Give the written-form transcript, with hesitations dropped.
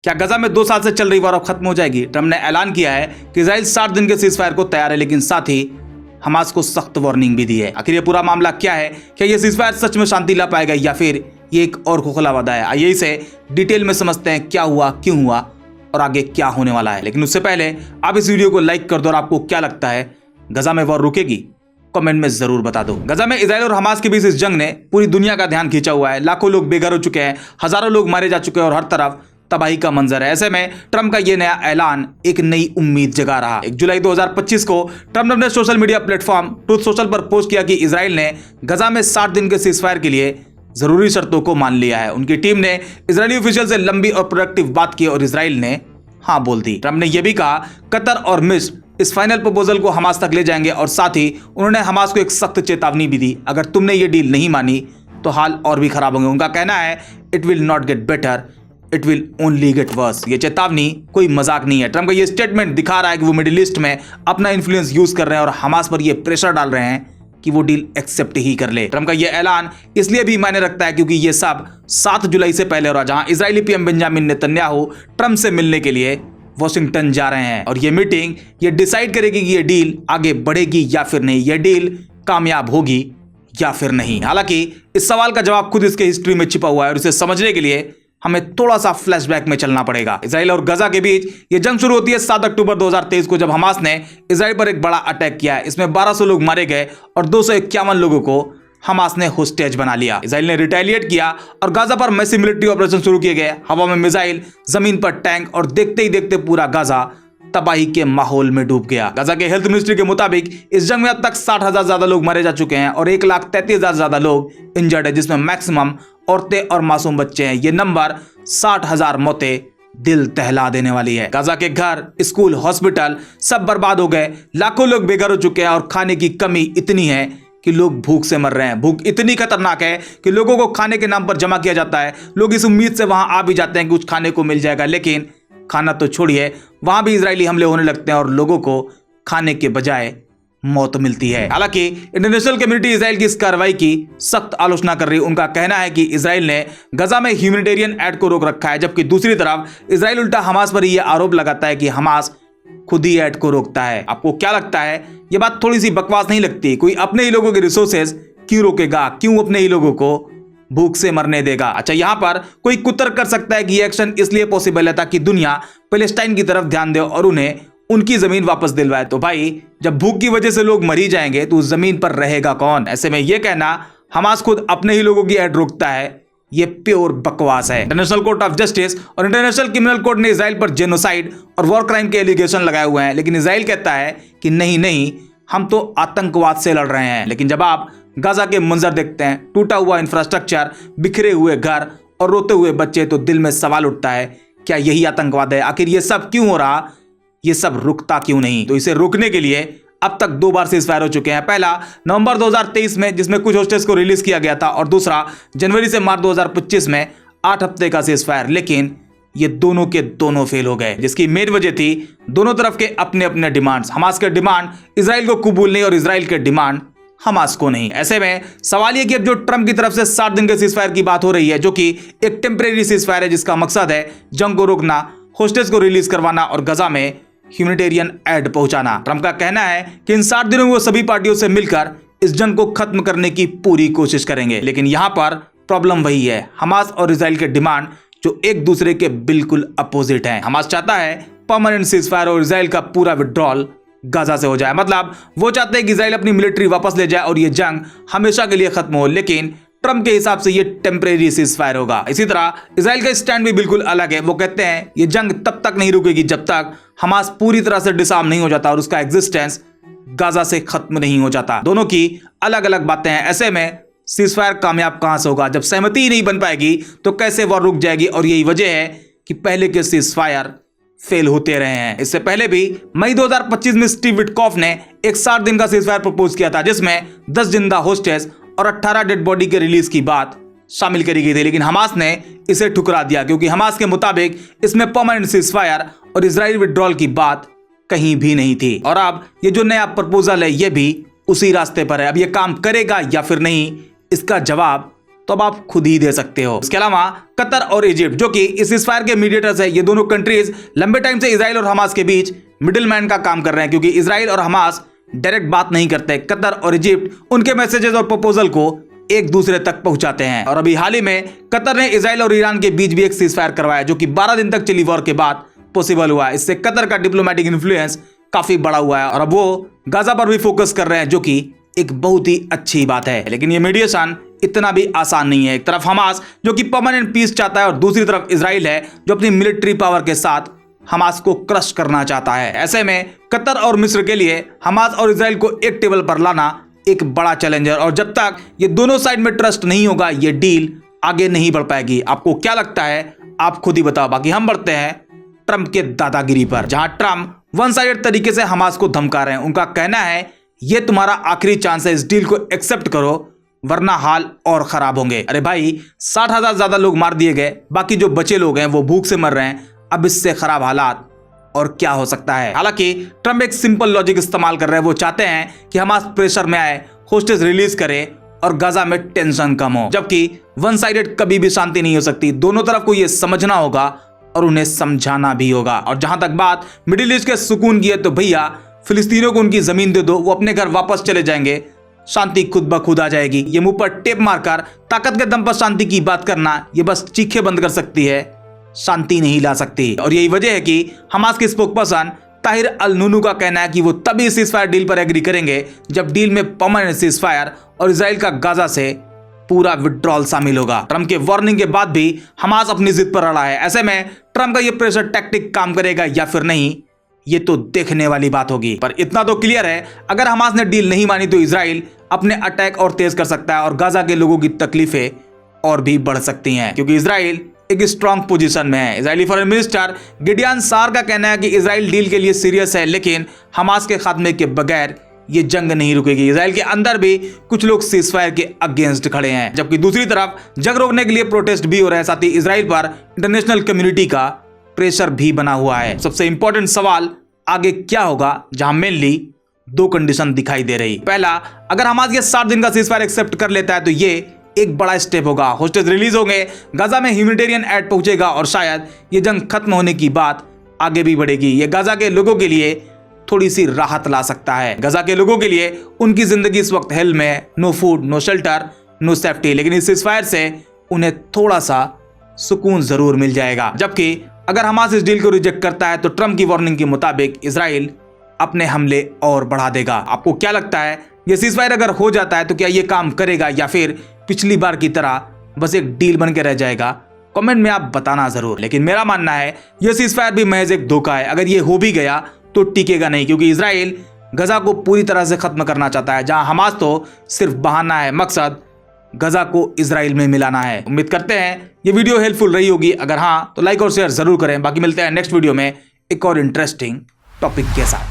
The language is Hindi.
क्या गजा में 2 साल से चल रही वार अब खत्म हो जाएगी? ट्रंप ने ऐलान किया है कि इजराइल 60 दिन के सीजफायर को तैयार है, लेकिन साथ ही हमास को सख्त वार्निंग भी दी है। आखिर ये पूरा मामला क्या है? क्या ये सीजफायर सच में शांति ला पाएगा या फिर ये एक और खोखला वादा है? आइए इसे डिटेल में समझते हैं, क्या हुआ, क्यों हुआ और आगे क्या होने वाला है। लेकिन उससे पहले आप इस वीडियो को लाइक कर दो और आपको क्या लगता है, गजा में वॉर रुकेगी? कमेंट में जरूर बता दो। गजा में इजराइल और हमास के बीच इस जंग ने पूरी दुनिया का ध्यान खींचा हुआ है। लाखों लोग बेघर हो चुके हैं, हजारों लोग मारे जा चुके हैं और हर तरफ तबाही का मंजर है। ऐसे में ट्रंप का यह नया ऐलान एक नई उम्मीद जगा रहा। 1 जुलाई 2025 को ट्रंप ने अपने social media platform truth social पर पोस्ट किया कि इजराइल ने गजा में 60 दिन के सीजफायर के लिए जरूरी शर्तों को मान लिया है। उनकी टीम ने इजरायली ऑफिशियल से लंबी और प्रोडक्टिव बात की और इजराइल ने हाँ बोल दी। ट्रंप ने यह भी कहा कतर और मिस्र इस फाइनल प्रपोजल को हमास तक ले जाएंगे और साथ ही उन्होंने हमास को एक सख्त चेतावनी भी दी, अगर तुमने ये डील नहीं मानी तो हाल और भी खराब होंगे। उनका कहना है it will not get better, it will only get worse. ये चेतावनी कोई मजाक नहीं है। ट्रंप का ये स्टेटमेंट दिखा रहा है कि वो मिडिल ईस्ट में अपना इन्फ्लुएंस यूज कर रहे हैं और हमास पर ये प्रेशर डाल रहे हैं कि वो डील एक्सेप्ट ही कर ले। ट्रंप का ये ऐलान इसलिए भी मायने रखता है क्योंकि ये सब 7 जुलाई से पहले हो रहा, जहां Israeli PM Benjamin Netanyahu Trump से मिलने के लिए वॉशिंगटन जा रहे हैं और ये मीटिंग ये डिसाइड करेगी कि ये डील आगे बढ़ेगी या फिर नहीं, ये डील कामयाब होगी या फिर नहीं। हालांकि इस सवाल का जवाब खुद इसके हिस्ट्री में छिपा हुआ है और इसे समझने के लिए हमें थोड़ा सा फ्लैशबैक में चलना पड़ेगा। इजराइल और गजा के बीच ये जंग शुरू होती है 7 अक्टूबर 2023 को, जब हमास ने इजराइल पर एक बड़ा अटैक किया है। इसमें 1200 लोग मारे गए और 251 लोगों को हमास ने होस्टेज बना लिया। इजराइल ने रिटेलिएट किया और गाजा पर मैसिव मिलिट्री ऑपरेशन शुरू किए गए। हवा में मिसाइल, जमीन पर टैंक और देखते ही देखते पूरा गाजा तबाही के माहौल में डूब गया। गाजा के हेल्थ मिनिस्ट्री के मुताबिक इस जंग में अब तक 60,000 ज्यादा लोग मारे जा चुके हैं और 1,33,000 ज्यादा लोग इंजर्ड है, जिसमें मैक्सिमम औरतें और मासूम बच्चे हैं। ये नंबर 60,000 मौतें दिल दहला देने वाली है। गाजा के घर, स्कूल, हॉस्पिटल सब बर्बाद हो गए। लाखों लोग बेघर हो चुके हैं और खाने की कमी इतनी है कि लोग भूख से मर रहे हैं। भूख इतनी खतरनाक है कि लोगों को खाने के नाम पर जमा किया जाता है। लोग इस उम्मीद से वहां आ भी जाते हैं कि कुछ खाने को मिल जाएगा, लेकिन खाना तो छोड़िए, वहां भी इजरायली हमले होने लगते हैं और लोगों को खाने के बजाय मौत मिलती है। हालांकि इंटरनेशनल कम्युनिटी इजराइल की इस कार्रवाई की सख्त आलोचना कर रही है। उनका कहना है कि इजराइल ने गजा में ह्यूमैनिटेरियन एड को रोक रखा है, जबकि दूसरी तरफ इजराइल उल्टा हमास पर यह आरोप लगाता है कि हमास खुद ही एड को रोकता है। आपको क्या लगता है, ये बात थोड़ी सी बकवास नहीं लगती? कोई अपने ही लोगों के रिसोर्सेज क्यों रोकेगा? क्यों अपने ही लोगों को भूख से मरने देगा? अच्छा, यहां पर कोई कुतर्क कर सकता है कि यह एक्शन इसलिए पॉसिबल है ताकि दुनिया पैलेस्टाइन की तरफ ध्यान दे और उन्हें उनकी जमीन वापस दिलवाए। तो भाई, जब भूख की वजह से लोग मरी जाएंगे तो उस जमीन पर रहेगा कौन? ऐसे में यह कहना हमास खुद अपने ही लोगों की एड रोकता है, ये प्योर बकवास है। इंटरनेशनल कोर्ट ऑफ जस्टिस और इंटरनेशनल क्रिमिनल कोर्ट ने इजराइल पर जेनोसाइड और वॉर क्राइम के एलिगेशन लगाए हुए हैं, लेकिन इजराइल कहता है कि नहीं, हम तो आतंकवाद से लड़ रहे हैं। लेकिन जब आप गाजा के मंजर देखते हैं, टूटा हुआ इंफ्रास्ट्रक्चर, बिखरे हुए घर और रोते हुए बच्चे, तो दिल में सवाल उठता है, क्या यही आतंकवाद है? आखिर ये सब क्यों हो रहा? ये सब रुकता क्यों नहीं? तो इसे रोकने के लिए अब तक 2 बार सीजफायर हो चुके हैं। पहला नवंबर 2023 में, जिसमें कुछ होस्टेज को रिलीज किया गया था, और दूसरा जनवरी से मार्च 2025 में 8 हफ्ते का सीजफायर। लेकिन ये दोनों के दोनों फेल हो गए, जिसकी मेन वजह थी दोनों तरफ के अपने अपने डिमांड्स। हमास के डिमांड इजराइल को कबूल नहीं और इजराइल के डिमांड हमास को नहीं। ऐसे में सवाल यह कि अब जो ट्रंप की तरफ से 60 दिन के सीजफायर की बात हो रही है, जो कि एक टेम्परेरी सीजफायर है जिसका मकसद है जंग को रोकना, होस्टेज को रिलीज करवाना और गजा में ह्यूमैनिटेरियन एड पहुंचाना। ट्रंप का कहना है कि इन 60 दिनों में वो सभी पार्टियों से मिलकर इस जंग को खत्म करने की पूरी कोशिश करेंगे। लेकिन यहां पर प्रॉब्लम वही है, हमास और इजराइल के डिमांड जो एक दूसरे के बिल्कुल अपोजिट हैं। हमास चाहता है परमानेंट सीजफायर और इजराइल का पूरा विड्रॉल गाजा से हो जाए। मतलब वो चाहते हैं कि इजराइल अपनी मिलिट्री वापस ले जाए और ये जंग हमेशा के लिए खत्म हो, लेकिन ट्रंप के हिसाब से ये टेम्परेरी सीजफायर होगा। इसी तरह इजराइल का स्टैंड भी बिल्कुल अलग है। वो कहते हैं ये जंग तब तक नहीं रुकेगी जब तक हमास पूरी तरह से डिसआर्म नहीं हो जाता और उसका एग्जिस्टेंस गाजा से खत्म नहीं हो जाता। दोनों की अलग अलग बातें हैं। ऐसे में सीजफायर कामयाब कहां से होगा? जब सहमति ही नहीं बन पाएगी तो कैसे वॉर रुक जाएगी? और यही वजह है कि पहले के सीजफायर फेल होते रहे हैं। इससे पहले भी मई 2025 में स्टीव विटकॉफ ने एक 60 दिन का सीजफायर प्रपोज किया था, जिसमें 10 जिंदा होस्टेज और 18 डेड बॉडी के रिलीज की बात शामिल करी गई थी। लेकिन हमास ने इसे ठुकरा दिया क्योंकि हमास के मुताबिक इसमें परमानेंट सीजफायर और इजराइल विड्रॉल की बात कहीं भी नहीं थी। और अब ये जो नया प्रपोजल है, ये भी उसी रास्ते पर है। अब ये काम करेगा या फिर नहीं, इसका जवाब तो अब आप खुद ही दे सकते हो। इसके अलावा कतर और इजिप्ट जो कि इस सीजफायर के मीडिएटर्स है, ये दोनों कंट्रीज लंबे टाइम से इजराइल और हमास के बीच मिडिलमैन का काम कर रहे हैं, क्योंकि इजराइल और हमास डायरेक्ट बात नहीं करते। कतर और इजिप्ट उनके मैसेजेस और प्रपोजल को एक दूसरे तक पहुंचाते हैं। और अभी हाल ही में कतर ने इजराइल और ईरान के बीच भी एक सीजफायर करवाया जो कि 12 दिन तक चली वॉर के बाद पॉसिबल हुआ। इससे कतर का डिप्लोमेटिक इन्फ्लुएंस काफी बड़ा हुआ है और अब वो गाजा पर भी फोकस कर रहे हैं, जो कि एक बहुत ही अच्छी बात है। लेकिन ये मीडिएशन इतना भी आसान नहीं है। एक तरफ हमास जो कि परमानेंट पीस चाहता है और दूसरी तरफ इजराइल है जो अपनी मिलिट्री पावर के साथ हमास को क्रश करना चाहता है। ऐसे में कतर और मिस्र के लिए हमास और इजराइल को एक टेबल पर लाना एक बड़ा चैलेंज है और जब तक ये दोनों साइड में ट्रस्ट नहीं होगा ये डील आगे नहीं बढ़ पाएगी। आपको क्या लगता है, आप खुद ही बताओ। बाकी हम बढ़ते हैं ट्रंप के दादागिरी पर, जहां ट्रंप वन साइडेड तरीके से हमास को धमका रहे हैं। उनका कहना है ये तुम्हारा आखिरी चांस है, इस डील को एक्सेप्ट करो वरना हाल और खराब होंगे। अरे भाई 60,000 ज्यादा लोग मार दिए गए, बाकी जो बचे लोग हैं वो भूख से मर रहे हैं। अब इससे खराब हालात और क्या हो सकता है। हालांकि ट्रंप एक सिंपल लॉजिक इस्तेमाल कर रहे हैं। वो चाहते हैं कि हमास प्रेशर में आए, होस्टेज रिलीज करे और गाजा में टेंशन कम हो, जबकि वन साइडेड कभी भी शांति नहीं हो सकती। दोनों तरफ को यह समझना होगा और उन्हें समझाना भी होगा। और जहां तक बात मिडिल ईस्ट के सुकून की है तो भैया फिलिस्तीनियों को उनकी जमीन दे दो, वो अपने घर वापस चले जाएंगे, शांति खुद ब खुद आ जाएगी। ये मुंह पर टेप मारकर ताकत के दम पर शांति की बात करना ये बस चीखे बंद कर सकती है, शांति नहीं ला सकती। और यही वजह है कि हमास के स्पोकपर्सन ताहिर अल नूनू का कहना है कि वो तभी सीजफायर डील पर एग्री करेंगे जब डील में परमानेंट सीजफायर और इजराइल का गाजा से पूरा विड्रॉल शामिल होगा। ट्रंप के वार्निंग के बाद भी हमास अपनी जिद पर अड़ा है। ऐसे में ट्रंप का ये प्रेशर टैक्टिक काम करेगा या फिर नहीं, ये तो देखने वाली बात होगी। पर इतना तो क्लियर है, अगर हमास ने डील नहीं मानी तो इजराइल अपने अटैक और तेज कर सकता है और गाजा के लोगों की तकलीफें और भी बढ़ सकती हैं, क्योंकि इजराइल एक स्ट्रॉन्ग पोजीशन में है। इजरायली फॉरेन मिनिस्टर गिडियन सार का कहना है कि इजराइल डील के लिए सीरियस है, लेकिन हमास के खात्मे के बगैर ये जंग नहीं रुकेगी। इजराइल के अंदर भी कुछ लोग सीजफायर के अगेंस्ट खड़े हैं, जबकि दूसरी तरफ जंग रोकने के लिए प्रोटेस्ट भी हो रहे हैं। साथ ही इजराइल पर इंटरनेशनल कम्युनिटी का प्रेशर भी बना हुआ है। सबसे इंपॉर्टेंट सवाल आगे क्या होगा, जहां मेनली दो कंडीशन दिखाई दे रही। पहला, अगर हमास ये 60 दिन का सीजफायर एक्सेप्ट कर लेता है तो ये एक बड़ा स्टेप होगा, होस्टेज रिलीज होंगे, गाजा में ह्यूमैनिटेरियन एड पहुंचेगा और शायद ये जंग खत्म होने की बात आगे भी बढ़ेगी। ये गाजा के लोगों के लिए थोड़ी सी राहत ला सकता है। गाजा के लोगों के लिए उनकी जिंदगी इस वक्त हेल में है, no food, no shelter, no safety, लेकिन इस सीजफायर से उन्हें थोड़ा सा सुकून जरूर मिल जाएगा। जबकि अगर हमास इस डील को रिजेक्ट करता है तो ट्रंप की वार्निंग के मुताबिक इजराइल अपने हमले और बढ़ा देगा। आपको क्या लगता है, ये सीजफायर अगर हो जाता है तो क्या ये काम करेगा या फिर पिछली बार की तरह बस एक डील बन के रह जाएगा? कमेंट में आप बताना जरूर। लेकिन मेरा मानना है ये सीजफायर भी महज एक धोखा है। अगर ये हो भी गया तो टिकेगा नहीं, क्योंकि इजराइल गजा को पूरी तरह से खत्म करना चाहता है, जहां हमास तो सिर्फ बहाना है, मकसद गजा को इजराइल में मिलाना है। उम्मीद करते हैं ये वीडियो हेल्पफुल रही होगी। अगर हाँ तो लाइक और शेयर जरूर करें। बाकी मिलते हैं नेक्स्ट वीडियो में एक और इंटरेस्टिंग टॉपिक के साथ।